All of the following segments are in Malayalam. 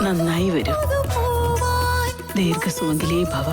നന്നായി വരും. ദീർഘസുമംഗലീ ഭവ.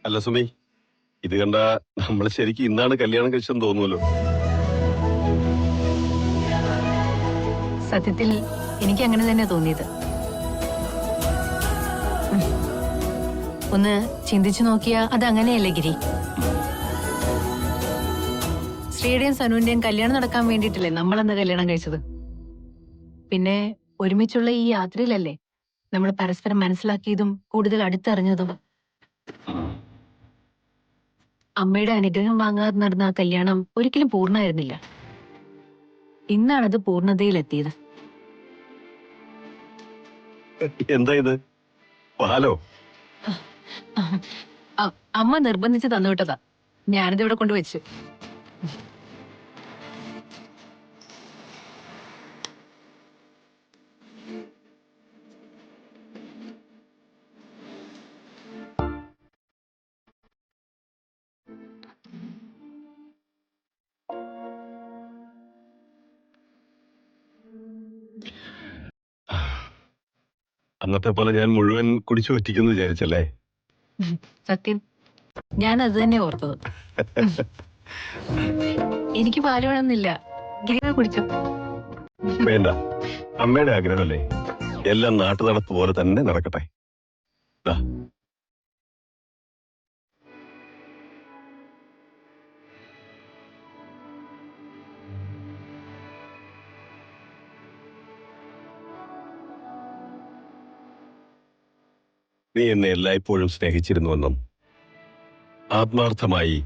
അല്ല സുമി, ഇത് കണ്ട നമ്മൾ ശരിക്കും ഇന്നാണ് കല്യാണം കഴിച്ചെന്ന് തോന്നുമല്ലോ. സത്യത്തിൽ എനിക്ക് അങ്ങനെ തന്നെ തോന്നിയത്. ഒന്ന് ചിന്തിച്ചു നോക്കിയാ അത് അങ്ങനെയല്ലേ ഗിരി? ശ്രീയുടെയും സനുവിന്റെയും കല്യാണം നടക്കാൻ വേണ്ടിയിട്ടല്ലേ നമ്മളന്ന് കല്യാണം കഴിച്ചത്. പിന്നെ ഒരുമിച്ചുള്ള ഈ യാത്രയിലല്ലേ നമ്മൾ പരസ്പരം മനസ്സിലാക്കിയതും കൂടുതൽ അടുത്തറിഞ്ഞതും. അമ്മയുടെ അനുഗ്രഹം വാങ്ങാതെ നടന്ന ആ കല്യാണം ഒരിക്കലും പൂർണ്ണമായിരുന്നില്ല. ഇന്നാണത് പൂർണ്ണതയിലെത്തിയത്. എന്താ ഇത്, പാലോ? അമ്മ നിർബന്ധിച്ച് തന്നുവിട്ടതാ. ഞാനിത് ഇവിടെ കൊണ്ടുവച്ചു. അന്നത്തെ പോലെ ഞാൻ മുഴുവൻ കുടിച്ചു പറ്റിക്കുന്നു വിചാരിച്ചല്ലേ? സത്യം, ഞാൻ അത് തന്നെ ഓർത്തത്. എനിക്ക് പാല് വേണമെന്നില്ല, ഗിരിക കുടിച്ചു. വേണ്ട, അമ്മയുടെ ആഗ്രഹമല്ലേ, എല്ലാം നാട്ടു നടപ്പ് പോലെ തന്നെ നടക്കട്ടെ. നീ എന്നെ എല്ലായ്പ്പോഴും സ്നേഹിച്ചിരുന്നുവെന്നും ആത്മാർത്ഥമായി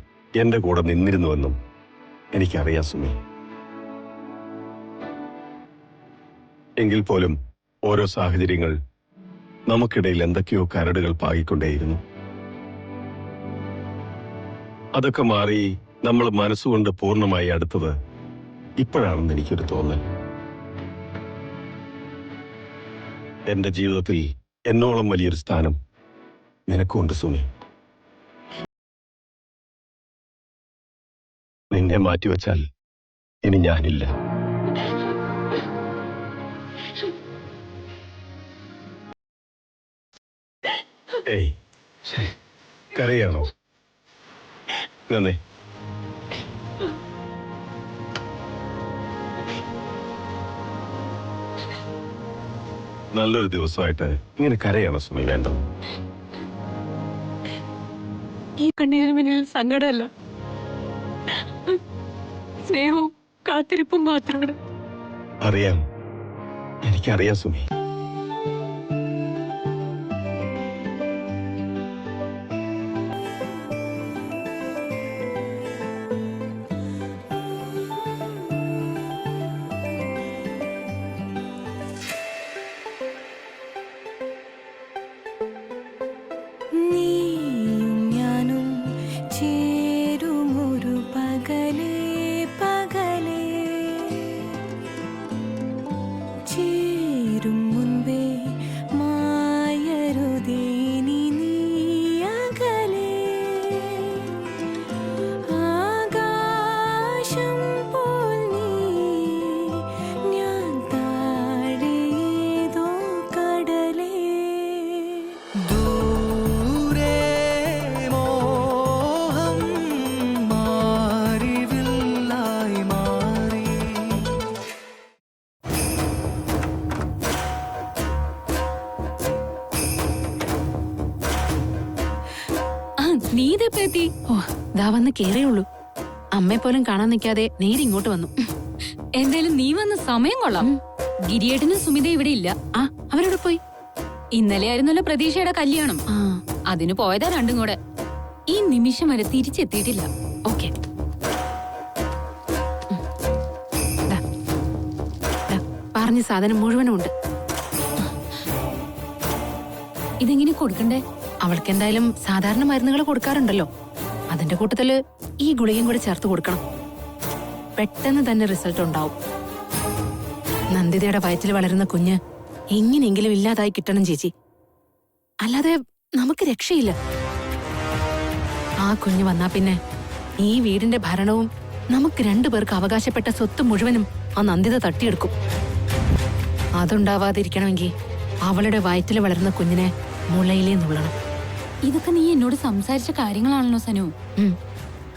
എന്റെ കൂടെ നിന്നിരുന്നുവെന്നും എനിക്കറിയാം സുമി. എങ്കിൽ പോലും ഓരോ സാഹചര്യങ്ങൾ നമുക്കിടയിൽ എന്തൊക്കെയോ കരടുകൾ പാകിക്കൊണ്ടേയിരുന്നു. അതൊക്കെ മാറി നമ്മൾ മനസ്സുകൊണ്ട് പൂർണ്ണമായി അടുത്തത് ഇപ്പോഴാണെന്ന് എനിക്കൊരു തോന്നൽ. എന്റെ ജീവിതത്തിൽ എന്നോളം വലിയൊരു സ്ഥാനം നിനക്കുണ്ട് സുമി. നിന്നെ മാറ്റിവെച്ചാൽ ഇനി ഞാനില്ല. ഏയ്, കരയാണോ? നന്ദി. നല്ലൊരു ദിവസമായിട്ട് ഇങ്ങനെ കരയാണ് സുമി വേണ്ടത്. ഈ കണ്ണീരിന് പിന്നിൽ സങ്കടമല്ല, സ്നേഹവും കാത്തിരിപ്പും മാത്രമാണ്. അറിയാം, എനിക്കറിയാം സുമി. നീതെത്തി? ഓ, ദാ വന്ന് കേറിയുള്ളൂ. അമ്മയെ പോലും കാണാൻ നിൽക്കാതെ നേരെ ഇങ്ങോട്ട് വന്നു. എന്തായാലും നീ വന്ന സമയം കൊള്ളാം. ഗിരിയേട്ടനും സുമിത ഇവിടെ ഇല്ല. ആ, അവരോട് പോയി. ഇന്നലെ ആയിരുന്നല്ലോ പ്രതീക്ഷയുടെ കല്യാണം. ആ, അതിന് പോയതാ രണ്ടും കൂടെ. ഈ നിമിഷം വരെ തിരിച്ചെത്തിയിട്ടില്ല. ഓക്കെ. പറഞ്ഞ സാധനം മുഴുവനും ഉണ്ട്. ഇതെങ്ങനെ കൊടുക്കണ്ടേ? അവൾക്ക് എന്തായാലും സാധാരണ മരുന്നുകൾ കൊടുക്കാറുണ്ടല്ലോ, അതിന്റെ കൂട്ടത്തില് ഈ ഗുളികയും കൂടെ ചേർത്ത് കൊടുക്കണം. പെട്ടെന്ന് തന്നെ റിസൾട്ട് ഉണ്ടാവും. നന്ദിതയുടെ വയറ്റിൽ വളരുന്ന കുഞ്ഞ് എങ്ങനെയെങ്കിലും ഇല്ലാതായി കിട്ടണം ചേച്ചി, അല്ലാതെ നമുക്ക് രക്ഷയില്ല. ആ കുഞ്ഞ് വന്നാ പിന്നെ ഈ വീടിന്റെ ഭരണവും നമുക്ക് രണ്ടുപേർക്ക് അവകാശപ്പെട്ട സ്വത്ത് മുഴുവനും ആ നന്ദിത തട്ടിയെടുക്കും. അതുണ്ടാവാതിരിക്കണമെങ്കിൽ അവളുടെ വയറ്റിൽ വളരുന്ന കുഞ്ഞിനെ മുളയിലേ നുള്ളണം. ഇതൊക്കെ നീ എന്നോട് സംസാരിച്ച കാര്യങ്ങളാണല്ലോ സനു.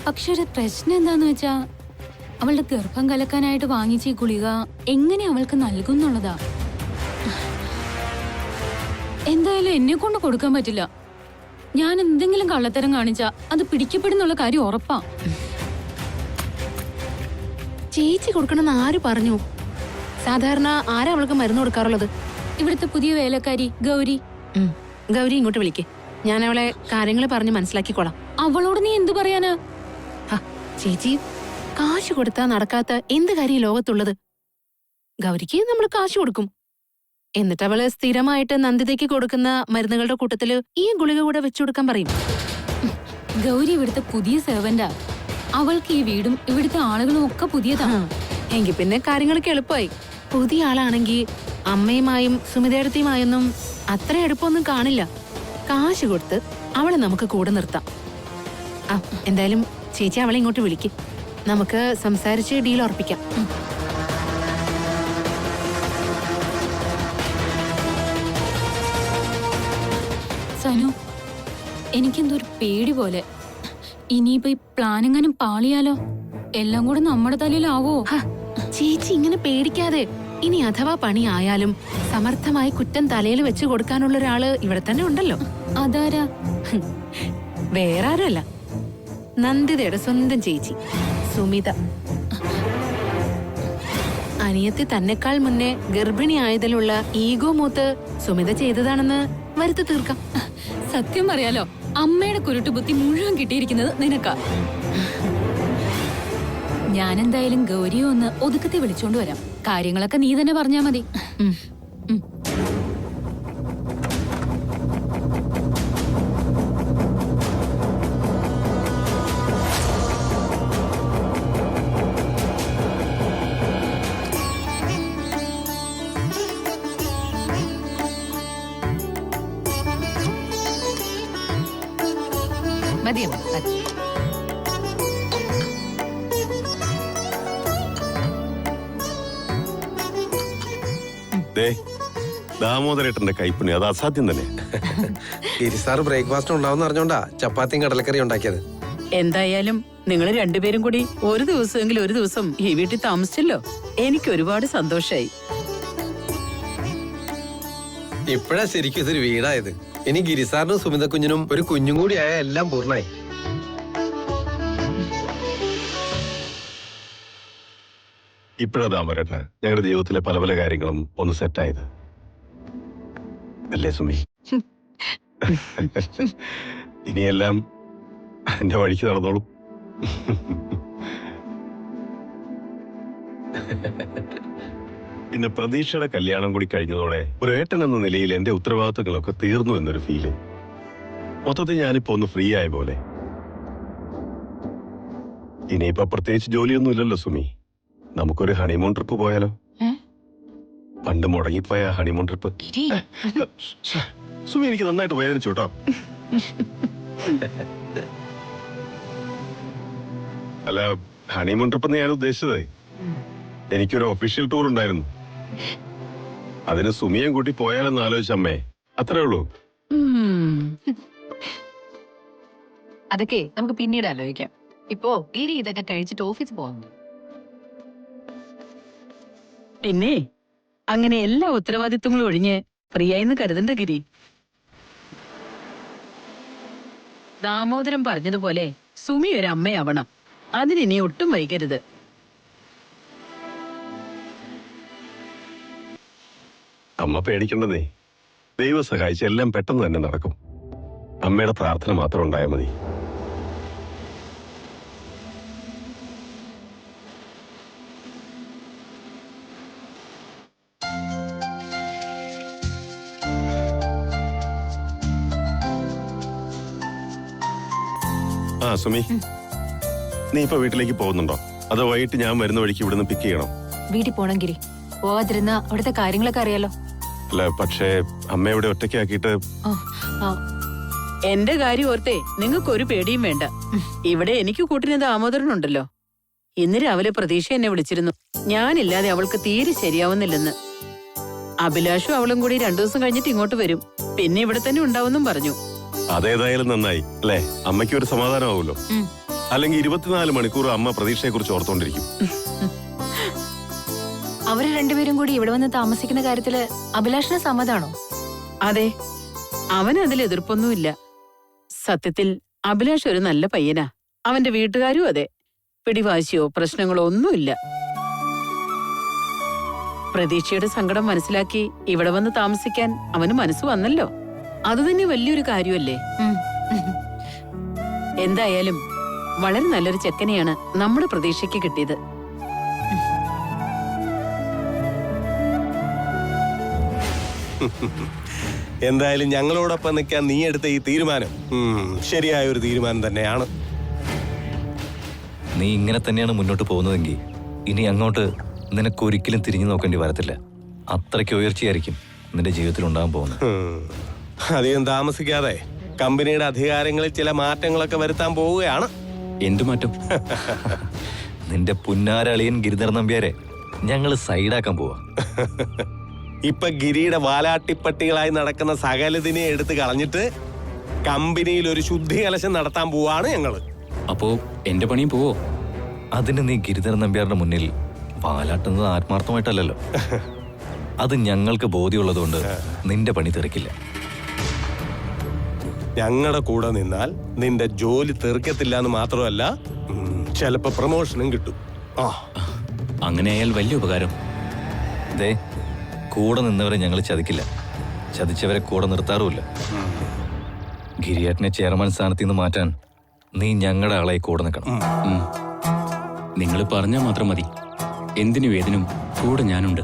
പക്ഷെ ഒരു പ്രശ്നം എന്താന്ന് വെച്ചാ, അവളുടെ ഗർഭം കലക്കാനായിട്ട് വാങ്ങിച്ച ഈ ഗുളിക എങ്ങനെ അവൾക്ക് നൽകുന്നുള്ളതാ. എന്തായാലും എന്നെ കൊണ്ട് കൊടുക്കാൻ പറ്റില്ല. ഞാൻ എന്തെങ്കിലും കള്ളത്തരം കാണിച്ചാ അത് പിടിക്കപ്പെടുന്നുള്ള കാര്യം ഉറപ്പാ. ചേച്ചി കൊടുക്കണമെന്ന് ആര് പറഞ്ഞു? സാധാരണ ആരാ അവൾക്ക് മരുന്ന് കൊടുക്കാറുള്ളത്? ഇവിടുത്തെ പുതിയ വേലക്കാരി ഗൗരി. ഗൗരി ഇങ്ങോട്ട് വിളിക്കേ, ഞാൻ അവളെ കാര്യങ്ങൾ പറഞ്ഞ് മനസ്സിലാക്കിക്കോളാം. അവളോട് നീ എന്തു പറയാനാ? ചേച്ചി, കാശ് കൊടുത്താ നടക്കാത്ത എന്ത് കാര്യം ലോകത്തുള്ളത്? ഗൗരിക്ക് നമ്മൾ കാശ് കൊടുക്കും, എന്നിട്ട് അവള് സ്ഥിരമായിട്ട് നന്ദിതയ്ക്ക് കൊടുക്കുന്ന മരുന്നുകളുടെ കൂട്ടത്തില് ഈ ഗുളിക കൂടെ വെച്ചു കൊടുക്കാൻ പറയും. ഗൗരി ഇവിടുത്തെ പുതിയ സെർവന്റാ. അവൾക്ക് ഈ വീടും ഇവിടുത്തെ ആളുകളും ഒക്കെ പുതിയതാ. എങ്കിൽ പിന്നെ കാര്യങ്ങളൊക്കെ എളുപ്പമായി. പുതിയ ആളാണെങ്കി അമ്മയുമായും സുമിതേടത്തിയുമായൊന്നും അത്ര എളുപ്പമൊന്നും കാണില്ല. കാശ് കൊടുത്ത് അവളെ നമുക്ക് കൂടെ നിർത്താം. എന്തായാലും ചേച്ചി അവളെ ഇങ്ങോട്ട് വിളിക്കും, നമുക്ക് സംസാരിച്ച് ഡീൽ ഉറപ്പിക്കാം. സനു, എനിക്കെന്തോ ഒരു പേടി പോലെ. ഇനിയിപ്പോ ഈ പ്ലാനെങ്ങാനും പാളിയാലോ? എല്ലാം കൂടെ നമ്മുടെ തലയിലാവോ? ചേച്ചി ഇങ്ങനെ പേടിക്കാതെ. ഇനി അഥവാ പണി ആയാലും സമർത്ഥമായി കുറ്റം തലയിൽ വെച്ച് കൊടുക്കാനുള്ള ഒരാള് ഇവിടെ തന്നെ ഉണ്ടല്ലോ. അതാരാ? വേറെ ആരുമല്ല, നന്ദിതയുടെ സ്വന്തം ചേച്ചി സുമിത. അനിയത്തി തന്നെക്കാൾ മുന്നേ ഗർഭിണിയായതിലുള്ള ഈഗോ മൂത്ത് സുമിത ചെയ്തതാണെന്ന് വരുത്തി തീർക്കാം. സത്യം പറയാലോ, അമ്മയുടെ കുരുട്ടുബുദ്ധി മുഴുവൻ കിട്ടിയിരിക്കുന്നത് നിനക്കാ. ഞാനെന്തായാലും ഗൗരിയെ ഒന്ന് ഒതുക്കത്തെ വിളിച്ചോണ്ട് വരാം. കാര്യങ്ങളൊക്കെ നീ തന്നെ പറഞ്ഞാ മതി. മതിയോ? ദാമോദരേട്ടന്റെ കൈപ്പുണ്യം അത് അസാധ്യം തന്നെ. സാറ് ബ്രേക്ക്ഫാസ്റ്റ് ഉണ്ടാവും അറിഞ്ഞോണ്ടാ ചപ്പാത്തിയും കടലക്കറി ഉണ്ടാക്കിയത്. എന്തായാലും നിങ്ങൾ രണ്ടുപേരും കൂടി ഒരു ദിവസമെങ്കിലും ഒരു ദിവസം ഈ വീട്ടിൽ താമസിച്ചല്ലോ. എനിക്ക് ഒരുപാട് സന്തോഷായി. ഇപ്പഴാ ശരിക്കും ഇതൊരു വീടായത്. ഇനി ഗിരിസാറിനും സുമിത കുഞ്ഞിനും ഒരു കുഞ്ഞും കൂടി ആയ എല്ലാം പൂർണ്ണമായി. ഇപ്പോഴാ താമരേട്ട ഞങ്ങളുടെ ജീവിതത്തിലെ പല പല കാര്യങ്ങളും ഒന്ന് സെറ്റായത് അല്ലേ സുമി? ഇനിയെല്ലാം എന്റെ വഴിക്ക് നടന്നോളും. പിന്നെ പ്രതീക്ഷയുടെ കല്യാണം കൂടി കഴിഞ്ഞതോടെ ഒരു ഏട്ടൻ എന്ന നിലയിൽ എന്റെ ഉത്തരവാദിത്തങ്ങളൊക്കെ തീർന്നു എന്നൊരു ഫീല്. മൊത്തത്തിൽ ഞാനിപ്പോ ഒന്ന് ഫ്രീ ആയ പോലെ. ഇനിയിപ്പോ പ്രത്യേകിച്ച് ജോലിയൊന്നും ഇല്ലല്ലോ സുമി. നമുക്കൊരു ഹണിമൂൺ ട്രിപ്പ് പോയാലോ? പണ്ട് മുടങ്ങിപ്പോയ ഹണിമൂൺ ട്രിപ്പ്. സുമി എനിക്ക് നന്നായിട്ട് വേദനിച്ചു കേട്ടോ. അല്ല, ഹണിമൂൺ ട്രിപ്പ് എന്ന് ഞാൻ ഉദ്ദേശിച്ചത് എനിക്കൊരു ഒഫീഷ്യൽ ടൂർ ഉണ്ടായിരുന്നു. അതിന് സുമിയും കൂട്ടി പോയാലെന്ന് ആലോചിച്ചമ്മേ, അത്രേ ഉള്ളൂ. അതൊക്കെ നമുക്ക് പിന്നീട് ആലോചിക്കാം. ഇപ്പോ ഗിരി ഇതൊക്കെ കഴിച്ചിട്ട് ഓഫീസിൽ പോകുന്നു. പിന്നെ അങ്ങനെ എല്ലാ ഉത്തരവാദിത്വങ്ങളും ഒഴിഞ്ഞ് ഫ്രീ ആയിന്ന് കരുതണ്ട ഗിരി. ദാമോദരൻ പറഞ്ഞതുപോലെ സുമി ഒരു അമ്മയാവണം. അതിനി ഒട്ടും വൈകരുത്. അമ്മ പേടിക്കണ്ടതേ. ദൈവം സഹായിച്ച് എല്ലാം പെട്ടെന്ന് തന്നെ നടക്കും. അമ്മയുടെ പ്രാർത്ഥന മാത്രം ഉണ്ടായാൽ മതി. ആ സുമി, നീ ഇപ്പൊ വീട്ടിലേക്ക് പോകുന്നുണ്ടോ? അതോ വൈകിട്ട് ഞാൻ വരുന്ന വഴിക്ക് ഇവിടുന്ന് പിക്ക് ചെയ്യണോ? വീട്ടിൽ പോണം ഗിരി. പോവാതിരുന്ന അവിടുത്തെ കാര്യങ്ങളൊക്കെ അറിയാലോ. അല്ല, പക്ഷേ അമ്മ ഇവിടെ ഒറ്റയ്ക്കാക്കിയിട്ട് എന്റെ കാര്യം ഓർത്തേ നിങ്ങൾക്കൊരു പേടിയും വേണ്ട. ഇവിടെ എനിക്ക് കൂട്ടിന് ദാമോദരനുണ്ടല്ലോ. ഇന്ന് രാവിലെ പ്രതീക്ഷ എന്നെ വിളിച്ചിരുന്നു. ഞാനില്ലാതെ അവൾക്ക് തീരെ ശരിയാവുന്നില്ലെന്ന്. അഭിലാഷും അവളും കൂടി 2 ദിവസം കഴിഞ്ഞിട്ട് ഇങ്ങോട്ട് വരും. പിന്നെ ഇവിടെ തന്നെ ഉണ്ടാവുമെന്നും പറഞ്ഞു. അതേതായാലും നന്നായി അല്ലേ? അമ്മയ്ക്ക് ഒരു സമാധാനമാവുമല്ലോ. അല്ലെങ്കിൽ 24 മണിക്കൂർ അമ്മ പ്രതീക്ഷയെ കുറിച്ച് ഓർത്തോണ്ടിരിക്കും. അവര് രണ്ടുപേരും കൂടി ഇവിടെ വന്ന് താമസിക്കുന്ന കാര്യത്തില് അഭിലാഷിന് സമ്മതാണോ? അതെ, അവന് അതിൽ എതിർപ്പൊന്നുമില്ല. സത്യത്തിൽ അഭിലാഷ് ഒരു നല്ല പയ്യനാ. അവന്റെ വീട്ടുകാരും അതെ. പിടിവാശിയോ പ്രശ്നങ്ങളോ ഒന്നുമില്ല. പ്രതീക്ഷയുടെ സങ്കടം മനസ്സിലാക്കി ഇവിടെ വന്ന് താമസിക്കാൻ അവന് മനസ്സ് വന്നല്ലോ. അത് തന്നെ വലിയൊരു കാര്യമല്ലേ? എന്തായാലും വളരെ നല്ലൊരു ചെക്കനെയാണ് നമ്മുടെ പ്രതീക്ഷയ്ക്ക് കിട്ടിയത്. എന്തായാലും ഞങ്ങളോടൊപ്പം നിൽക്കാൻ നീ എടുത്ത ഈ തീരുമാനം ശരിയായ ഒരു തീരുമാനം തന്നെയാണ്. നീ ഇങ്ങനെ തന്നെയാണ് മുന്നോട്ട് പോകുന്നതെങ്കിൽ ഇനി അങ്ങോട്ട് നിനക്കൊരിക്കലും തിരിഞ്ഞു നോക്കേണ്ടി വരത്തില്ല. അത്രയ്ക്ക് ഉയർച്ചയായിരിക്കും നിന്റെ ജീവിതത്തിൽ ഉണ്ടാകാൻ പോകുന്നത്. അധികം താമസിക്കാതെ കമ്പനിയുടെ അധികാരങ്ങളിൽ ചില മാറ്റങ്ങളൊക്കെ വരുത്താൻ പോവുകയാണ്. എന്തു മാറ്റം? നിന്റെ പുന്നാരളിയൻ ഗിരിധർ നമ്പ്യാരെ ഞങ്ങൾ സൈഡാക്കാൻ പോവാ. ഇപ്പൊ ഗിരിയുടെ വാലാട്ടിപ്പട്ടികളായി നടക്കുന്ന സകലതിനെ എടുത്ത് കളഞ്ഞിട്ട് കമ്പനിയിൽ ഒരു ശുദ്ധി കലശം നടത്താൻ പോവാണ് ഞങ്ങള്. അപ്പോ എന്റെ പണിയും പോവോ? അതിന് നീ ഗിരിധർ നമ്പ്യാരുടെ മുന്നിൽ വാലാട്ടുന്നത് ആത്മാർത്ഥമായിട്ടല്ലല്ലോ. അത് ഞങ്ങൾക്ക് ബോധ്യമുള്ളതുകൊണ്ട് നിന്റെ പണി തെറിക്കില്ല. ഞങ്ങളുടെ കൂടെ നിന്നാൽ നിന്റെ ജോലി തെറിക്കത്തില്ല എന്ന് മാത്രമല്ല, ചിലപ്പോ പ്രമോഷനും കിട്ടും. അങ്ങനെയായാൽ വലിയ ഉപകാരം. ദേ, കൂടെ നിന്നവരെ ഞങ്ങൾ ചതിക്കില്ല, ചതിച്ചവരെ കൂടെ നിർത്താറുമില്ല. ഗിരിയേട്ടനെ ചെയർമാൻ സ്ഥാനത്ത് നിന്ന് മാറ്റാൻ നീ ഞങ്ങളുടെ ആളായി കൂടെ നിൽക്കണം. നിങ്ങൾ പറഞ്ഞാൽ മാത്രം മതി. എന്തിനു ഏതിനും കൂടെ ഞാനുണ്ട്.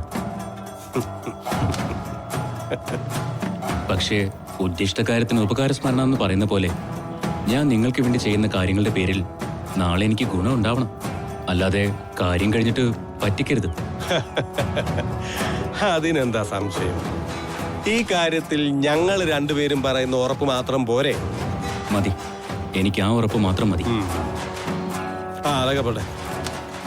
പക്ഷേ ഉദ്ദിഷ്ട കാര്യത്തിന് ഉപകാരസ്മരണ എന്ന് പറയുന്ന പോലെ ഞാൻ നിങ്ങൾക്ക് വേണ്ടി ചെയ്യുന്ന കാര്യങ്ങളുടെ പേരിൽ നാളെ എനിക്ക് ഗുണം ഉണ്ടാവണം. അല്ലാതെ കാര്യം കഴിഞ്ഞിട്ട് പറ്റിക്കരുത്. അതിനെന്താ സംശയം? ഈ കാര്യത്തിൽ ഞങ്ങൾ രണ്ടുപേരും പറയുന്ന ഉറപ്പ് മാത്രം പോരെ? മതി, എനിക്ക് ആ ഉറപ്പ് മാത്രം മതി. അതൊക്കെ പോട്ടെ.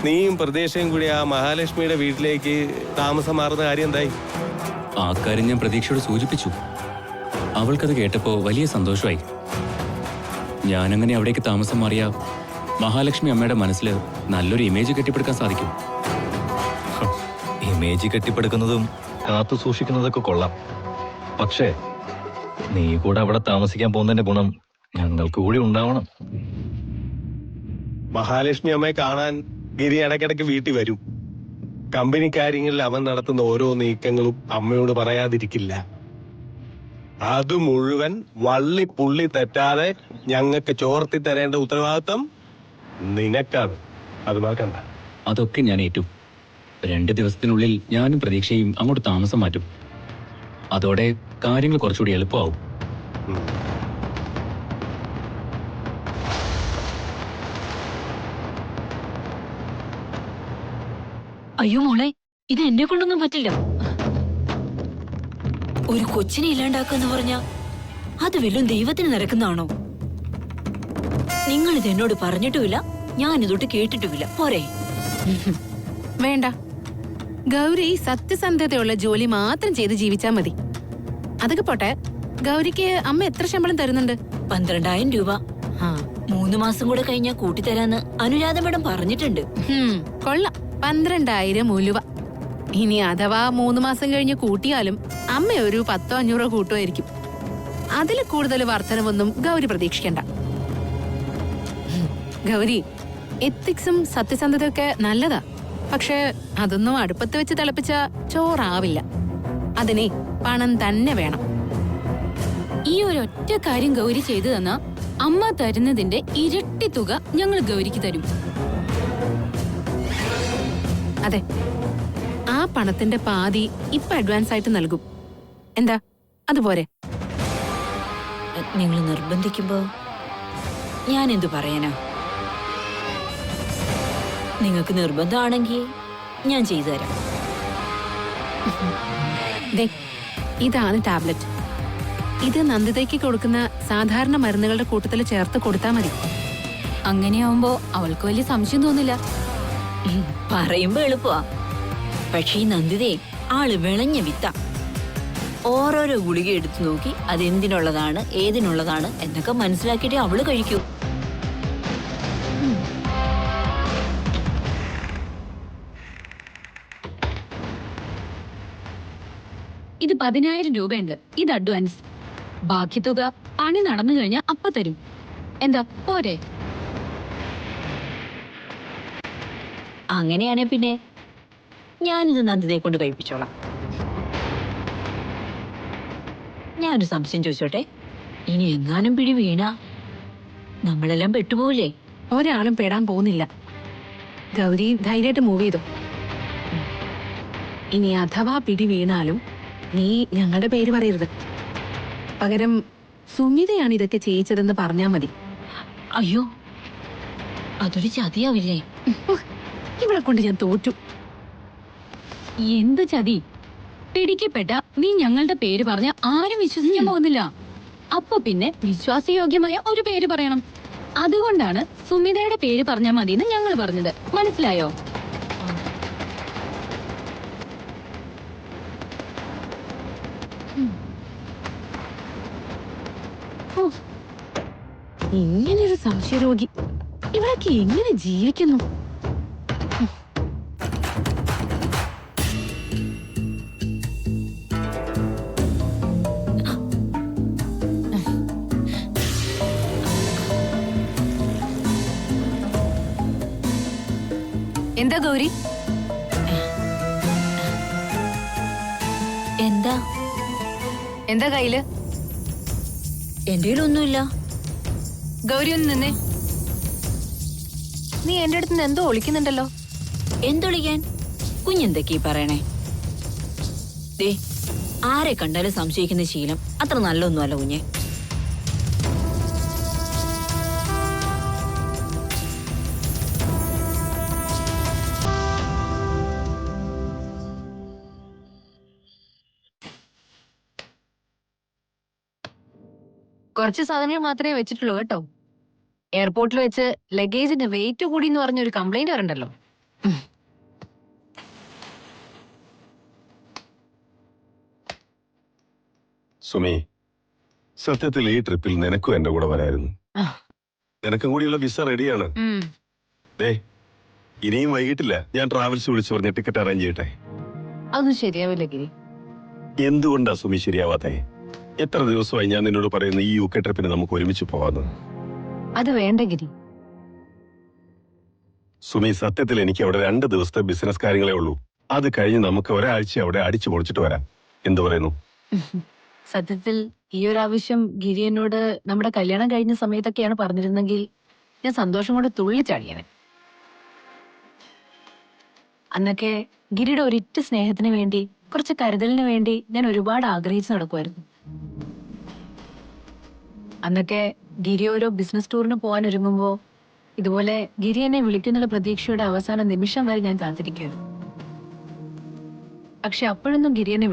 നീയും പ്രതീക്ഷയും കൂടി ആ മഹാലക്ഷ്മിയുടെ വീട്ടിലേക്ക് താമസം മാറുന്ന കാര്യം എന്തായി? ആ കാര്യം ഞാൻ പ്രതീക്ഷയോട് സൂചിപ്പിച്ചു. അവൾക്കത് കേട്ടപ്പോ വലിയ സന്തോഷമായി. ഞാനങ്ങനെ അവിടേക്ക് താമസം മാറിയ മഹാലക്ഷ്മി അമ്മയുടെ മനസ്സിൽ നല്ലൊരു ഇമേജ് കെട്ടിപ്പടുക്കാൻ സാധിക്കും. ഇമേജ് കെട്ടിപ്പടുക്കുന്നതും കാത്തു സൂക്ഷിക്കുന്നതൊക്കെ കൊള്ളാം. പക്ഷേ നീ കൂടെ അവിടെ താമസിക്കാൻ പോകുന്നതിന്റെ ഗുണം ഞങ്ങൾക്ക് കൂടി ഉണ്ടാവണം. മഹാലക്ഷ്മി അമ്മയെ കാണാൻ ഗിരി ഇടയ്ക്കിടയ്ക്ക് വീട്ടിൽ വരും. കമ്പനി കാര്യങ്ങളിൽ അവൻ നടത്തുന്ന ഓരോ നീക്കങ്ങളും അമ്മയോട് പറയാതിരിക്കില്ല. അത് മുഴുവൻ വള്ളി പുള്ളി തെറ്റാതെ ഞങ്ങൾക്ക് ചോർത്തി തരേണ്ട ഉത്തരവാദിത്തം നിനക്കാണ്. അത് മറക്കണ്ട. അതൊക്കെ ഞാൻ ഏറ്റു. 2 ദിവസത്തിനുള്ളിൽ ഞാനും പ്രതീക്ഷയും അങ്ങോട്ട് താമസം മാറ്റും. അതോടെ കാര്യങ്ങൾ കുറച്ചുകൂടി എളുപ്പമാവും. അയ്യോ മോളെ, ഇത് എന്നെ കൊണ്ടൊന്നും പറ്റില്ല. ഒരു കൊച്ചിനെ ഇല്ലാണ്ടാക്കാന്ന് പറഞ്ഞാ അത് വല്ലതും ദൈവത്തിന് നിരക്കുന്നതാണോ? നിങ്ങളിത് എന്നോട് പറഞ്ഞിട്ടുമില്ല, ഞാനിതൊട്ട് കേട്ടിട്ടുമില്ല. പോരെ? വേണ്ട. ഗൗരി സത്യസന്ധതയുള്ള ജോലി മാത്രം ചെയ്ത് ജീവിച്ചാ മതി. അതൊക്കെ പോട്ടെ, ഗൗരിക്ക് അമ്മ എത്ര ശമ്പളം തരുന്നുണ്ട്? 12,000 രൂപ. ആ 3 മാസം കൂടെ കഴിഞ്ഞാ കൂട്ടിത്തരാന്ന് അനുരാധ മേഡം പറഞ്ഞിട്ടുണ്ട്. കൊള്ളാം. 12,000 ഉലുവ. ഇനി അഥവാ 3 മാസം കഴിഞ്ഞ് കൂട്ടിയാലും അമ്മ ഒരു 100-500 കൂട്ടുമായിരിക്കും. അതിൽ കൂടുതൽ വർധനവൊന്നും ഗൗരി പ്രതീക്ഷിക്കണ്ട. ഗൗരി, എത്തിക്സും സത്യസന്ധതയൊക്കെ നല്ലതാ. പക്ഷെ അതൊന്നും അടുപ്പത്ത് വെച്ച് തിളപ്പിച്ച ചോറാവില്ല. അതിനെ പണം തന്നെ വേണം. ഈ ഒരൊറ്റ കാര്യം ഗൗരി ചെയ്തു തന്നാ അമ്മ തരുന്നതിന്റെ ഇരട്ടി തുക ഞങ്ങൾ ഗൗരിക്ക് തരും. അതെ, ആ പണത്തിന്റെ പാതി ഇപ്പൊ അഡ്വാൻസ് ആയിട്ട് നൽകും. എന്താ, അതുപോലെ? നിങ്ങൾ നിർബന്ധിക്കുമ്പോ ഞാൻ എന്തു പറയാനാ? നിങ്ങൾക്ക് നിർബന്ധമാണെങ്കിൽ ഞാൻ ചെയ്തു തരാം. ഇതാണ് ടാബ്ലറ്റ്. ഇത് നന്ദിതയ്ക്ക് കൊടുക്കുന്ന സാധാരണ മരുന്നുകളുടെ കൂട്ടത്തിൽ ചേർത്ത് കൊടുത്താൽ മതി. അങ്ങനെയാവുമ്പോ അവൾക്ക് വലിയ സംശയം തോന്നില്ല. പറയുമ്പോ എളുപ്പമാ. പക്ഷേ ഈ നന്ദിതേ ആള് വിളഞ്ഞ വിത്ത. ഓരോരോ ഗുളിക എടുത്തു നോക്കി അതെന്തിനുള്ളതാണ് ഏതിനുള്ളതാണ് എന്നൊക്കെ മനസ്സിലാക്കിയിട്ടേ അവള് കഴിക്കൂ. ഇത് 10,000 രൂപയുണ്ട്. ഇത് അഡ്വാൻസ്. ബാക്കി തുക പണി നടന്നു കഴിഞ്ഞാൽ അപ്പ തരും. എന്താ, പോരെ? അങ്ങനെയാണെ പിന്നെ ഞാനിത് നന്ദിതയെ കൊണ്ട് കഴിപ്പിച്ചോളാം. ഞാനൊരു സംശയം ചോദിച്ചോട്ടെ? ഇനി എങ്ങാനും പിടി വീണാ നമ്മളെല്ലാം പെട്ടുപോവില്ലേ? ഒരാളും പെടാൻ പോകുന്നില്ല. ഗൗരി ധൈര്യമായിട്ട് മൂവ് ചെയ്തു. ഇനി അഥവാ പിടി വീണാലും നീ ഞങ്ങളുടെ പേര് പറയരുത്. പകരം സുമിതയാണ് ഇതൊക്കെ ചെയ്യിച്ചതെന്ന് പറഞ്ഞാ മതി. അയ്യോ, അതൊരു ചതിയാവില്ലേ? ഇവിടെ കൊണ്ട് ഞാൻ തോറ്റു. എന്ത് ചതി? പിടിക്കപ്പെട്ട നീ ഞങ്ങളുടെ പേര് പറഞ്ഞ ആരും വിശ്വസിക്കാൻ പോകുന്നില്ല. അപ്പൊ പിന്നെ വിശ്വാസയോഗ്യമായ ഒരു പേര് പറയണം. അതുകൊണ്ടാണ് സുമിതയുടെ പേര് പറഞ്ഞാൽ മതി എന്ന് ഞങ്ങൾ പറഞ്ഞത്. മനസ്സിലായോ? ഇങ്ങനെയൊരു സംശയരോഗി ഇവിടൊക്കെ എങ്ങനെ ജീവിക്കുന്നു? എന്താ ഗൗരി? എന്താ എന്താ കയ്യില്? എന്റെ കയ്യിലൊന്നുമില്ല. ഗൗരി ഒന്ന് നിന്നേ. നീ എന്റെ അടുത്ത് എന്തോ ഒളിക്കുന്നുണ്ടല്ലോ. എന്തൊളിക്കാൻ? കുഞ്ഞെന്തൊക്കെയാ പറയണേ? ദേ, ആരെ കണ്ടാലും സംശയിക്കുന്ന ശീലം അത്ര നല്ലൊന്നുമല്ല കുഞ്ഞെ. കുറച്ച് സാധനങ്ങൾ മാത്രമേ വെച്ചിട്ടുള്ളൂ കേട്ടോ. എയർപോർട്ടിൽ വെച്ച് ലഗേജിന്റെ വെയിറ്റ് കൂടി എന്ന് പറഞ്ഞൊരു കംപ്ലൈന്റ് വരണ്ടല്ലോ. സുമി, സത്യത്തിൽ ഈ ട്രിപ്പിൽ നിനക്കും എന്റെ കൂടെ വരായിരുന്നു. നിനക്കും കൂടിയുള്ള വിസ റെഡിയാണ്. ദേ, ഇനിയും വൈകിട്ടില്ല. ഞാൻ ട്രാവൽസ് വിളിച്ചു പറഞ്ഞ ടിക്കറ്റ് അറേഞ്ച് ചെയ്യട്ടെ. അതൊന്നും ശരിയാവില്ല ഗിരി. എന്തുകൊണ്ടാ സുമി ശരിയാവാത്തേ? എത്ര ദിവസമായി ഞാൻ നിന്നോട് പറയുന്നു ഈ UK ട്രിപ്പിന് നമുക്ക് ഒരുമിച്ച് പോവാന്ന്. അത് വേണ്ട ഗിരി. സുമി, സത്യത്തിൽ എനിക്ക് അവിടെ 2 ദിവസത്തെ ബിസിനസ് കാര്യങ്ങളേ ഉള്ളൂ. അത് കഴിഞ്ഞ് നമുക്ക് ഒരാഴ്ച അവിടെ അടിച്ചു പൊളിച്ചിട്ട് വരാം. എന്തു പറയുന്നു? സത്യത്തിൽ ഈ ഒരു ആവശ്യം ഗിരി എന്നോട് നമ്മുടെ കല്യാണം കഴിഞ്ഞ സമയത്തൊക്കെയാണ് പറഞ്ഞിരുന്നെങ്കിൽ ഞാൻ സന്തോഷം കൊണ്ട് തുള്ളിച്ചാടിയവൻ. അന്നൊക്കെ ഗിരിയുടെ ഒരിറ്റ സ്നേഹത്തിന് വേണ്ടി, കുറച്ച് കരുതലിന് വേണ്ടി ഞാൻ ഒരുപാട് ആഗ്രഹിച്ചു നടക്കുമായിരുന്നു. അന്നൊക്കെ ഗിരി ഓരോ ബിസിനസ് ടൂറിന് പോകാൻ ഒരുങ്ങുമ്പോ ഇതുപോലെ ഗിരി എന്നെ വിളിക്കുന്നുള്ള പ്രതീക്ഷയുടെ അവസാന നിമിഷം വരെ ഞാൻ കാത്തിരിക്കുമായിരുന്നു. പക്ഷെ അപ്പോഴൊന്നും ഗിരി എന്നെ